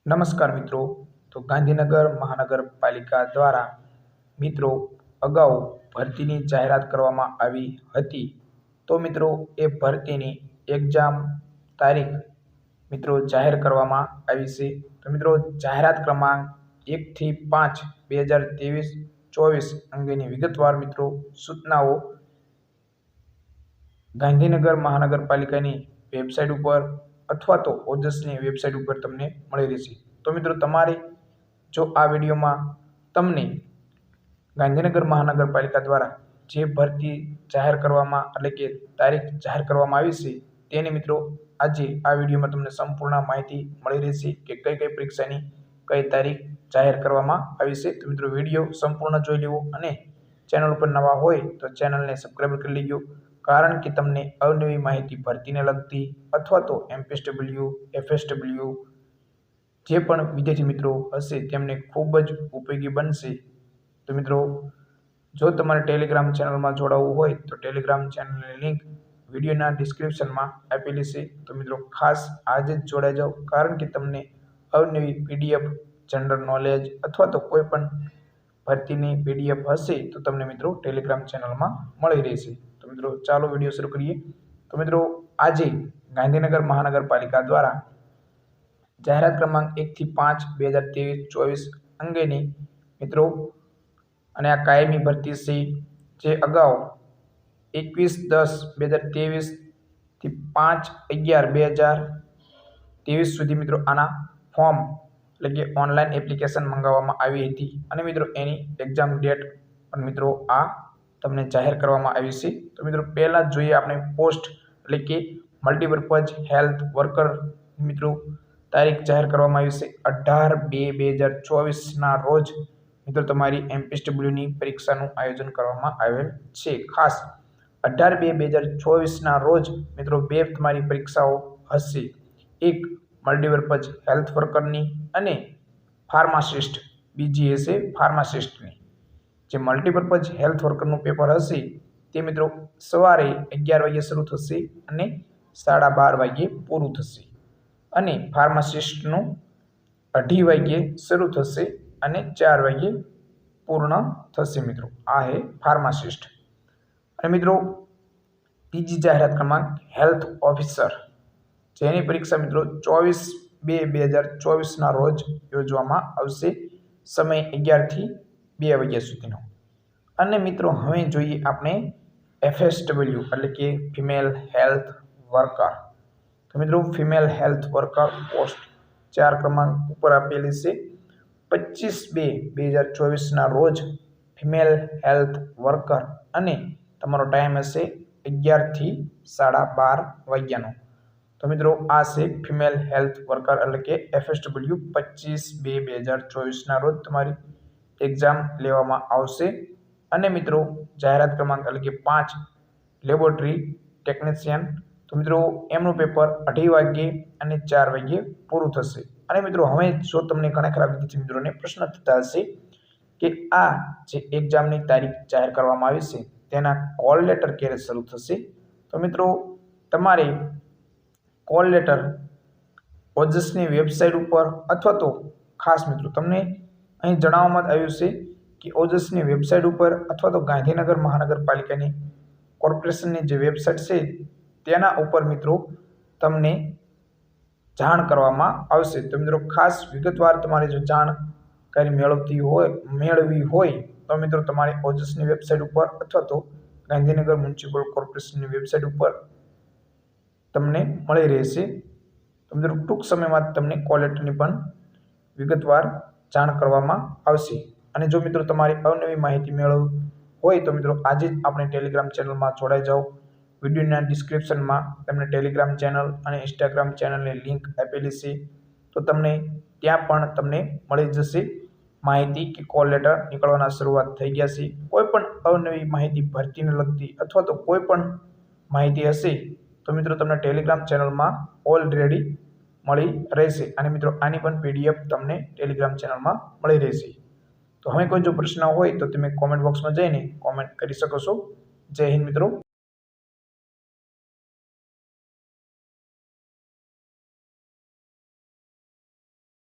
નમસ્કાર મિત્રો। તો ગાંધીનગર મહાનગરપાલિકા દ્વારા મિત્રો અગાઉ ભરતીની જાહેરાત કરવામાં આવી હતી। તો મિત્રો એ ભરતીની એક્ઝામ તારીખ મિત્રો જાહેર કરવામાં આવી છે। તો મિત્રો જાહેરાત ક્રમાંક 1 થી 5 2023-24 અંગેની વિગતવાર મિત્રો સૂચનાઓ ગાંધીનગર મહાનગરપાલિકાની વેબસાઇટ ઉપર અથવા તો ઓજસની વેબસાઇટ ઉપર તમને મળી રહેશે। તો મિત્રો તમારે જો આ વિડીયોમાં તમને ગાંધીનગર મહાનગરપાલિકા દ્વારા જે ભરતી જાહેર કરવામાં એટલે કે તારીખ જાહેર કરવામાં આવી છે તેની મિત્રો આજે આ વિડીયોમાં તમને સંપૂર્ણ માહિતી મળી રહેશે કે કઈ કઈ પરીક્ષાની કઈ તારીખ જાહેર કરવામાં આવી છે। તો મિત્રો વિડીયો સંપૂર્ણ જોઈ લેવો અને ચેનલ ઉપર નવા હોય તો ચેનલને સબસ્ક્રાઇબ કરી લેજો, કારણ કે તમને અવનવી માહિતી ભરતીને લગતી અથવા તો એમપીએસડબલ્યુ, એફએસડબલ્યુ જે પણ વિદ્યાર્થી મિત્રો હશે તેમને ખૂબ જ ઉપયોગી બનશે। તો મિત્રો જો તમારે ટેલિગ્રામ ચેનલમાં જોડાવવું હોય તો ટેલિગ્રામ ચેનલની લિંક વિડીયોના ડિસ્ક્રિપ્શનમાં આપેલી છે। તો મિત્રો ખાસ આજે જ જોડાઈ જાઓ, કારણ કે તમને અવનવી પીડીએફ, જનરલ નોલેજ અથવા તો કોઈ પણ ભરતીની પીડીએફ હશે તો તમને મિત્રો ટેલિગ્રામ ચેનલમાં મળી રહેશે। તો મિત્રો ચાલો વિડીયો શરૂ કરીએ। તો મિત્રો આજે ગાંધીનગર મહાનગરપાલિકા દ્વારા જાહેરાત ક્રમાંક 1 થી 5 2023-24 અંગેની મિત્રો અને આ કાયમી ભરતી છે, જે અગાઉ 21/10/2023 થી 5/11/2023 સુધી મિત્રો આના ફોર્મ એટલે કે ઓનલાઈન એપ્લિકેશન મંગાવવામાં આવી હતી અને મિત્રો એની એક્ઝામ ડેટ પણ મિત્રો આ તમને જાહેર કરવામાં આવી છે। તો મિત્રો પહેલાં જોઈએ આપણે પોસ્ટ એટલે કે મલ્ટીપર્પઝ હેલ્થ વર્કર મિત્રો તારીખ જાહેર કરવામાં આવી છે 18/2/2024ના રોજ મિત્રો તમારી એમપીએસડબલ્યુની પરીક્ષાનું આયોજન કરવામાં આવેલ છે। ખાસ 18/2/2024ના રોજ મિત્રો બે તમારી પરીક્ષાઓ હશે, એક મલ્ટીપર્પઝ હેલ્થ વર્કરની અને ફાર્માસિસ્ટ બીજી હશે ફાર્માસિસ્ટની। જે મલ્ટીપર્પઝ હેલ્થ વર્કરનું પેપર હશે તે મિત્રો સવારે 11 વાગ્યે શરૂ થશે અને 12:30 વાગ્યે પૂરું થશે, અને ફાર્માસિસ્ટનું 2:30 વાગ્યે શરૂ થશે અને 4 વાગ્યે પૂર્ણ થશે મિત્રો। આ હે ફાર્માસિસ્ટ। અને મિત્રો બીજી જાહેરાત ક્રમાંક હેલ્થ ઓફિસર, જેની પરીક્ષા મિત્રો 24/2/2024ના રોજ યોજવામાં આવશે, સમય 11 થી 2 વાગ્યા સુધીનો। અને મિત્રો હવે જોઈએ આપણે એફએસડબલ્યુ એટલે કે ફિમેલ હેલ્થ વર્કર। તો મિત્રો ફિમેલ હેલ્થ વર્કર પોસ્ટ 4 ક્રમાંક ઉપર આપેલી છે 25/2/2024ના રોજ ફિમેલ હેલ્થ વર્કર, અને તમારો ટાઈમ હશે 11 થી 12:30 વાગ્યાનો। તો મિત્રો આ છે ફિમેલ હેલ્થ વર્કર એટલે કે એફએસડબલ્યુ 25/2/2024ના રોજ તમારી એક્ઝામ લેવામાં આવશે। અને મિત્રો જાહેરાત ક્રમાંક એટલે કે 5 લેબોરેટરી ટેકનિશિયન, તો મિત્રો એમનું પેપર 2:30 વાગ્યે અને 4 વાગ્યે પૂરું થશે। અને મિત્રો હવે જો તમને ઘણા ખરા વિદ્યાર્થી મિત્રોને પ્રશ્ન થતા હશે કે આ જે એક્ઝામની તારીખ જાહેર કરવામાં આવી છે તેના કોલ લેટર ક્યારે શરૂ થશે, તો મિત્રો તમારે કોલ લેટર ઓજસની વેબસાઇટ ઉપર અથવા તો ખાસ મિત્રો તમને અહીં જણાવવામાં આવ્યું છે કે ઓજસની વેબસાઇટ ઉપર અથવા તો ગાંધીનગર મહાનગરપાલિકાની કોર્પોરેશનની જે વેબસાઇટ છે તેના ઉપર મિત્રો તમને જાણ કરવામાં આવશે। તો મિત્રો ખાસ વિગતવાર તમારે જો જાણકારી મેળવવી હોય તો મિત્રો તમારે ઓજસની વેબસાઇટ ઉપર અથવા તો ગાંધીનગર મ્યુનિસિપલ કોર્પોરેશનની વેબસાઇટ ઉપર તમને મળી રહેશે। તો મિત્રો ટૂંક સમયમાં તમને કોલ લેટરની પણ વિગતવાર જાણ કરવામાં આવશે। અને જો મિત્રો તમારી અવનવી માહિતી મેળવવી હોય તો મિત્રો આજે જ આપણે ટેલિગ્રામ ચેનલમાં જોડાઈ જાઓ। વિડીયોના ડિસ્ક્રિપ્શનમાં તમને ટેલિગ્રામ ચેનલ અને ઇન્સ્ટાગ્રામ ચેનલની લિંક આપેલી છે, તો તમને ત્યાં પણ તમને મળી જશે માહિતી કે કોલ લેટર નીકળવાના શરૂઆત થઈ ગયા છે। કોઈ પણ અવનવી માહિતી ભરતીને લગતી અથવા તો કોઈ પણ માહિતી હશે તો મિત્રો તમને ટેલિગ્રામ ચેનલમાં ઓલરેડી મળી રહેશે, અને મિત્રો આની પણ પીડીએફ તમને ટેલિગ્રામ ચેનલમાં મળી રહેશે। તો હવે કોઈ જો પ્રશ્ન હોય તો તમે કોમેન્ટ બોક્સમાં જઈને કોમેન્ટ કરી શકો છો। જય હિન્દ મિત્રો।